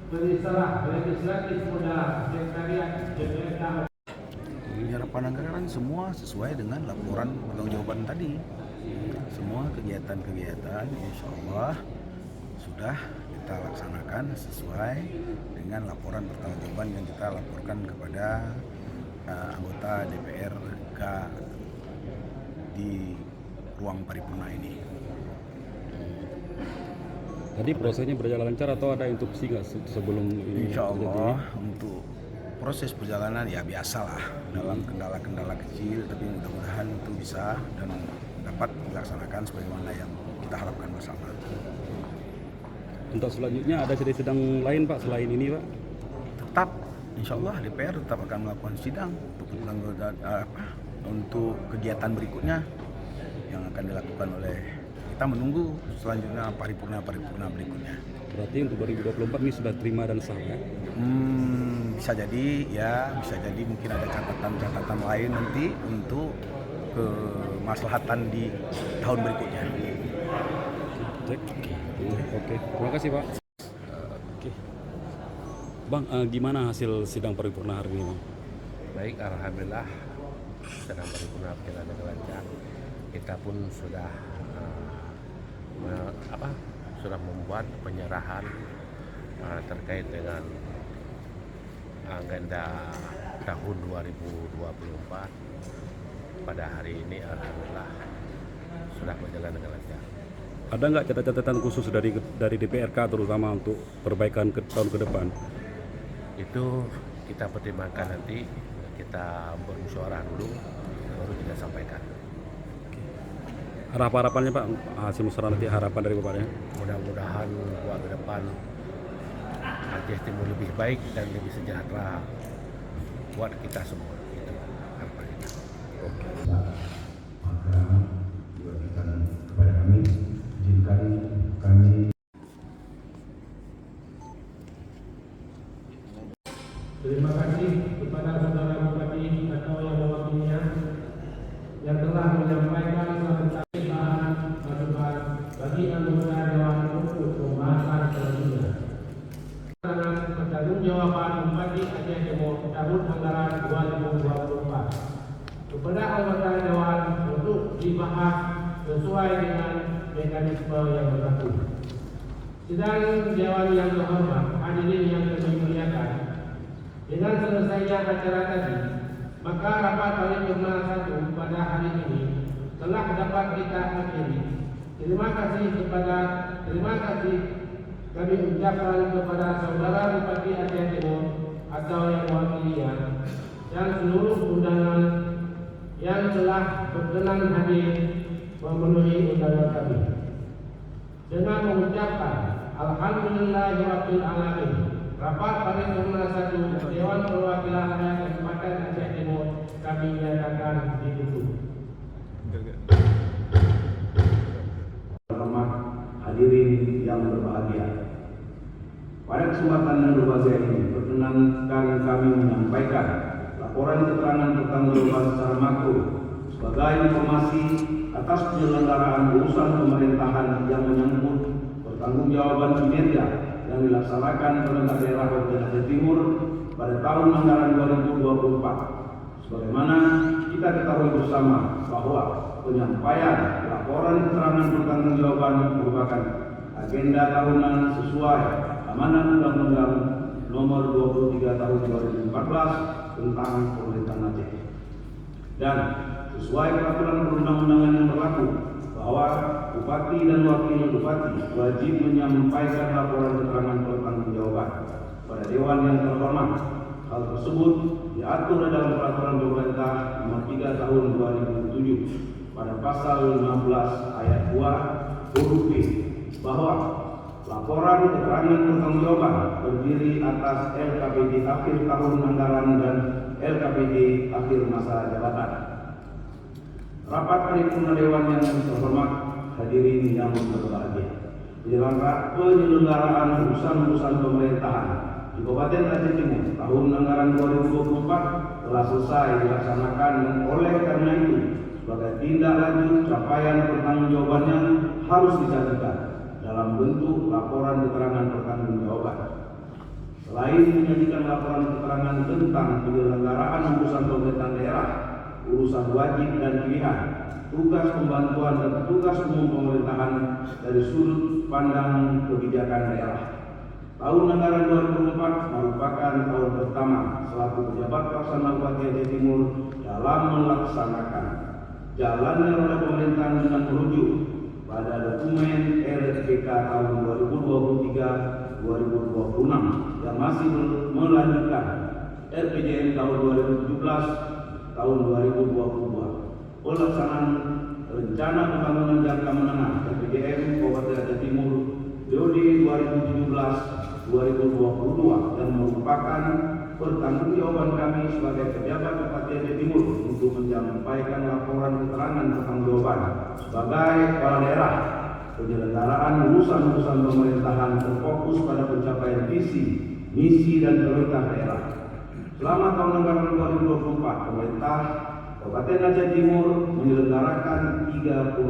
Peristiwa legislatif muda sekretariat DPRK. Harapan anggaran semua sesuai dengan laporan pertanggungjawaban tadi. Semua kegiatan-kegiatan insya Allah sudah kita laksanakan sesuai dengan laporan pertanggungjawaban yang kita laporkan kepada anggota DPRK di ruang paripurna ini. Tadi prosesnya berjalan lancar atau ada interupsi nggak sebelum ini? Insya Allah untuk proses perjalanan ya biasalah dalam kendala-kendala kecil, tapi mudah-mudahan itu bisa dan dapat dilaksanakan sebagaimana yang kita harapkan bersama. Untuk selanjutnya ada sidang lain Pak selain ini Pak? Tetap insya Allah DPR tetap akan melakukan sidang untuk kegiatan berikutnya yang akan dilakukan oleh kita menunggu selanjutnya paripurna berikutnya. Berarti untuk 2024 ini sudah terima dan sah ya? Bisa jadi mungkin ada catatan lain nanti untuk kemaslahatan di tahun berikutnya. Oke. Terima kasih Pak. Oke. Bang, gimana hasil sidang paripurna hari ini Bang? Baik, alhamdulillah sidang paripurna berjalan dengan lancar. Kita pun sudah membuat penyerahan terkait dengan agenda tahun 2024 pada hari ini. Alhamdulillah sudah berjalan dengan lancar. Ada nggak catatan khusus dari DPRK terutama untuk perbaikan ke tahun ke depan? Itu kita pertimbangkan nanti, kita bermusyawarah dulu baru kita sampaikan. Harapannya Pak, hasil musyawarah nanti harapan dari Bapaknya? Mudah-mudahan buat ke depan Aceh Timur lebih baik dan lebih sejahtera buat kita semua. Itu harapannya. Maka diwakilkan kepada kami, izinkan kami. Terima kasih kepada saudara bupati atau yang mewakilinya yang telah menyampaikan bahan masukan bagi anggota Dewan untuk pembahasan selanjutnya. Pertanggungjawaban Bupati Aceh Timur tahun anggaran 2024 kepada anggota Dewan untuk dibahas sesuai dengan mekanisme yang berlaku. Sidang Dewan yang terhormat, hadirin yang kami muliakan, dengan selesainya acara tadi, maka rapat paripurna 1 pada hari ini telah dapat kita akhiri. Terima kasih kami ucapkan kepada saudara Bupati Aceh Timur atau yang mewakilinya dan seluruh undangan yang telah berkenan hadir memenuhi undangan kami. Dengan mengucapkan Alhamdulillahirabbil alamin, rapat paripurna 1 Dewan Perwakilan Rakyat Kabupaten Aceh Timur kami nyatakan ditutup. Hadirin yang berbahagia, pada kesempatan yang berbahagia ini perkenankan kami menyampaikan laporan keterangan pertanggungjawaban secara makro sebagai informasi atas penyelenggaraan urusan pemerintahan yang menyangkut pertanggungjawaban kinerja yang dilaksanakan pemerintah daerah Kabupaten Aceh Timur pada tahun anggaran 2024. Sebagaimana kita ketahui bersama bahwa penyampaian laporan keterangan pertanggungjawaban merupakan agenda tahunan sesuai amanat Undang-Undang Nomor 23 Tahun 2014 tentang Pemerintahan Aceh. Dan sesuai peraturan perundang-undangan yang berlaku bahwa Bupati dan Wakil Bupati wajib menyampaikan laporan keterangan pertanggungjawaban pada Dewan yang terhormat. Hal tersebut diatur dalam Peraturan Pemerintah Nomor 3 Tahun 2007 pada pasal 15 ayat 2 huruf B bahwa laporan keterangan pertanggungjawaban terdiri atas LKPD akhir tahun anggaran dan LKPD akhir masa jabatan. Rapat paripurna Dewan yang terhormat, hadirin yang berbahagia, penyelenggaraan urusan-urusan pemerintahan di Kabupaten Aceh Timur tahun anggaran 2024 telah selesai dilaksanakan, dan oleh karena itu sebagai tindak lanjut capaian pertanggungjawabannya harus disajikan dalam bentuk laporan keterangan pertanggungjawaban. menyajikan laporan keterangan tentang penyelenggaraan urusan pemerintahan daerah, urusan wajib dan pilihan, tugas pembantuan dan tugas umum pemerintahan dari sudut pandang kebijakan daerah. Tahun anggaran 2004 merupakan tahun pertama selaku pejabat pelaksana Bupati Aceh Timur dalam melaksanakan jalannya roda pemerintahan dengan merujuk pada dokumen RPK tahun 2023-2026 yang masih melanjutkan RPJM tahun 2017 tahun 2022. Pelaksanaan rencana pembangunan jangka menengah RPJM Kabupaten Aceh Timur periode 2017-2022 dan merupakan pertanggungjawaban kami sebagai pejabat Bupati Aceh Timur untuk menyampaikan laporan keterangan pertanggungjawaban sebagai kepala daerah. Penyelenggaraan urusan-urusan pemerintahan terfokus pada pencapaian visi, misi dan prioritas daerah. Selama tahun anggaran 2024, pemerintah Kabupaten Aceh Timur menyelenggarakan 39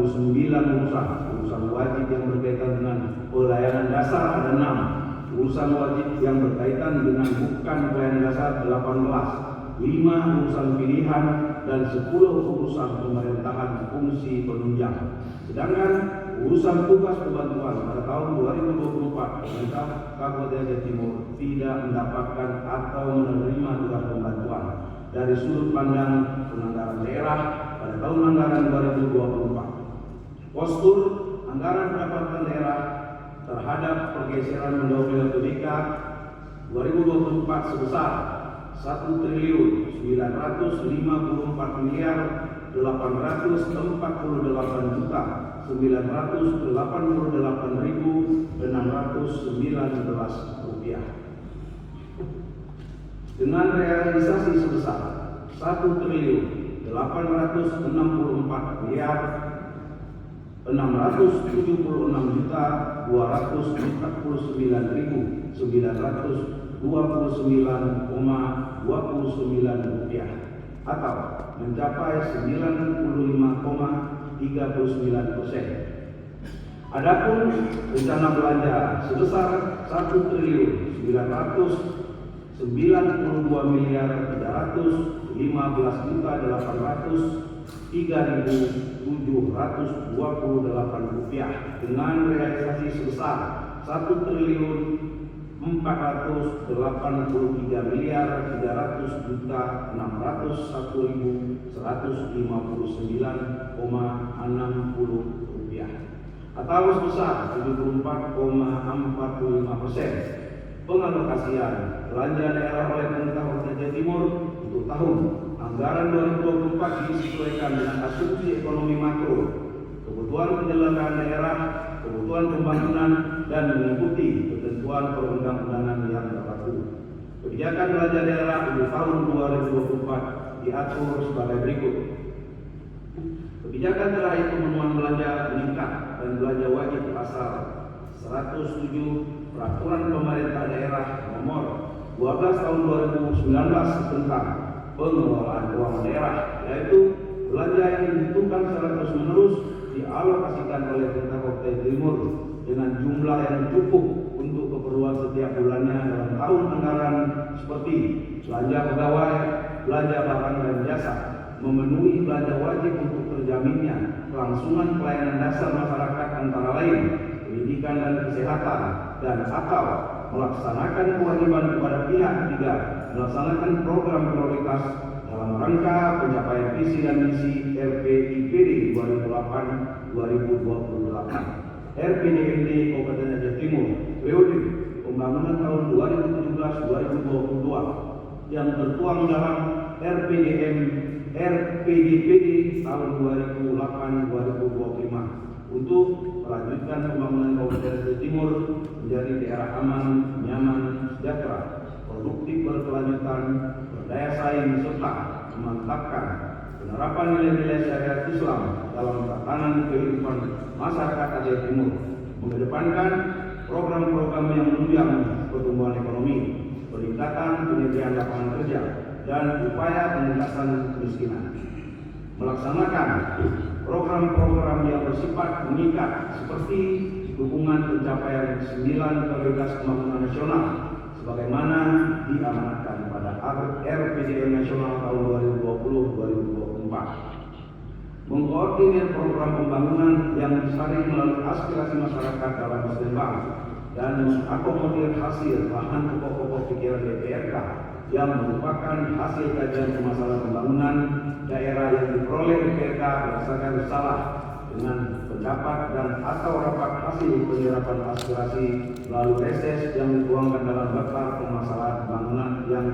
urusan wajib yang berkaitan dengan pelayanan dasar ada 6, urusan wajib yang berkaitan dengan bukan pelayanan dasar 18, 5 urusan pilihan dan 10 urusan pemerintahan fungsi penunjang. Sedangkan urusan tugas pembantuan pada tahun 2024 pemerintah Kabupaten Aceh Timur tidak mendapatkan atau menerima tugas pembantuan dari sudut pandang penganggaran daerah pada tahun anggaran 2024. Postur anggaran pendapatan daerah terhadap pergeseran mendorong PBK 2024 sebesar 1.948.988.619 rupiah dengan realisasi sebesar 1.864.649.929,29 rupiah atau mencapai 95,39%. Adapun rencana belanja sebesar 1.315.328.728 rupiah dengan realisasi sebesar 1.438.301.159,60 rupiah atau sebesar 74,45%. Pengalokasian belanja daerah oleh pemerintah Kabupaten Aceh Timur untuk tahun anggaran 2024 disesuaikan dengan asumsi ekonomi makro, kebutuhan penyelenggaraan daerah, kebutuhan pembangunan dan mengikuti ketentuan perundang-undangan yang berlaku. Kebijakan belanja daerah untuk tahun 2024 diatur sebagai berikut. Kebijakan terakhir pemenuhan belanja meningkat dan belanja wajib pasal 107 Peraturan Pemerintah Daerah Nomor 12 Tahun 2019 tentang pengelolaan keuangan daerah, yaitu belanja yang dibutuhkan secara terus-menerus dialokasikan oleh pemerintah Kabupaten Timur dengan jumlah yang cukup untuk keperluan setiap bulannya dalam tahun anggaran seperti belanja pegawai, belanja barang dan jasa, memenuhi belanja wajib untuk terjaminnya kelangsungan pelayanan dasar masyarakat antara lain pendidikan dan kesehatan, dan atau melaksanakan kewajiban kepada pihak ketiga melaksanakan program prioritas dalam rangka pencapaian visi dan misi RPIPD 2008-2028 RPJMD Kabupaten Aceh Timur periode pembangunan tahun 2017-2022 yang tertuang dalam RPJPD tahun 2008-2025 untuk melanjutkan pembangunan Kabupaten Aceh Timur menjadi daerah aman, nyaman, sejahtera, produktif berkelanjutan, berdaya saing serta memantapkan penerapan nilai-nilai syariat Islam dalam tatanan kehidupan masyarakat Aceh Timur, mengedepankan program-program yang menunjang pertumbuhan ekonomi, peningkatan penyediaan lapangan kerja, dan upaya pengentasan kemiskinan. Melaksanakan program-program yang bersifat mengikat seperti dukungan pencapaian 9 prioritas pembangunan nasional sebagaimana diamanatkan pada RPJM Nasional tahun 2020-2024. Mengkoordinir program pembangunan yang disaring melalui aspirasi masyarakat dalam Muslimbang dan mengakomodir hasil bahan pokok-pokok pikiran DPRK yang merupakan hasil kajian permasalahan pembangunan daerah yang diperoleh DPRK berdasarkan risalah dengan pendapat dan atau rapat hasil penyerapan aspirasi melalui reses yang dituangkan dalam daftar permasalahan pembangunan yang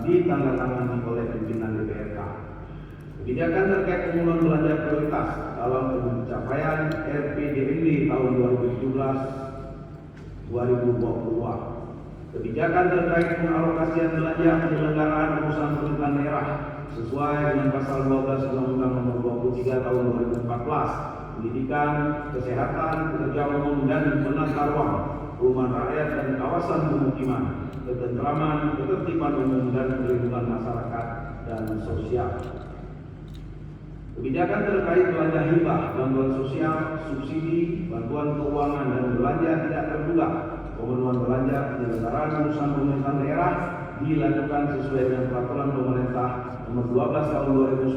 ditandatangani oleh pimpinan DPRK. Kebijakan terkait pengumuman belanja prioritas dalam pencapaian RPJMD tahun 2017-2022. Kebijakan terkait pengalokasian belanja penyelenggaraan urusan pemerintahan daerah sesuai dengan pasal 12 Undang-Undang Nomor 23 Tahun 2014, pendidikan, kesehatan, pekerja umum dan penata ruang, perumahan rakyat dan kawasan pemukiman, ketentraman, ketertiban umum dan perlindungan masyarakat dan sosial. Kebijakan terkait belanja hibah, bantuan sosial, subsidi, bantuan keuangan dan belanja tidak terduga, pemenuhan belanja penyelenggaraan urusan pemerintahan daerah dilakukan sesuai dengan peraturan pemerintah nomor 12 tahun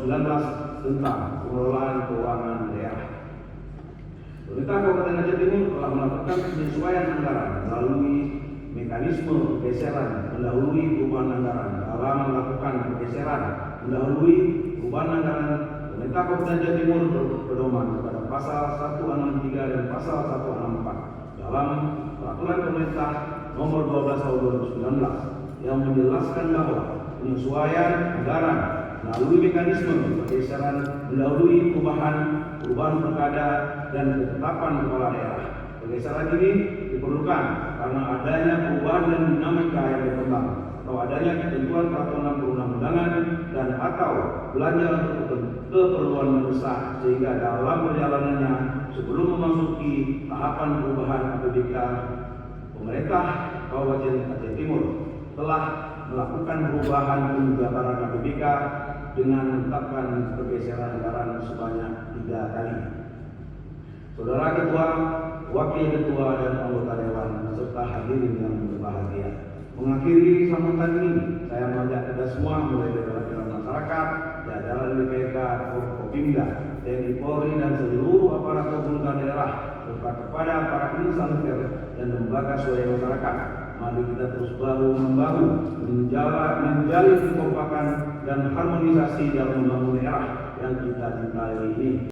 2019 tentang pengelolaan keuangan daerah. Pemerintah Kabupaten Aceh Timur telah melakukan penyesuaian anggaran melalui mekanisme pergeseran mendahului perubahan anggaran. Dalam melakukan pergeseran mendahului perubahan anggaran, Pemerintah Kabupaten Aceh Timur berpedoman kepada pasal 163 dan pasal 164 dalam peraturan pemerintah nomor 12 tahun 2019 yang menjelaskan bahwa penyesuaian anggaran melalui mekanisme pergeseran mendahului perubahan perkada dan ketetapan kepala daerah. Pergeseran ini diperlukan karena adanya perubahan dan dinamika yang berkembang atau adanya ketentuan peraturan perundang-undangan dan atau belanja untuk keperluan mendesak sehingga dalam perjalanannya sebelum memasuki tahapan perubahan APBK, pemerintah Kabupaten Aceh Timur telah melakukan perubahan penjabaran APBK dengan menetapkan pergeseran anggaran sebanyak 3 kali. Saudara Ketua, Wakil Ketua dan anggota Dewan serta hadirin yang berbahagia, mengakhiri sambutan ini, saya mengajak kita semua mulai dari perwakilan masyarakat, jajaran BPK, Kopimda, TNI Polri dan seluruh aparatur pemerintah daerah serta kepada para instansi dan lembaga swadaya masyarakat. Mari kita terus bahu membahu menjalin kekompakan dan harmonisasi dalam membangun daerah yang kita cintai ini.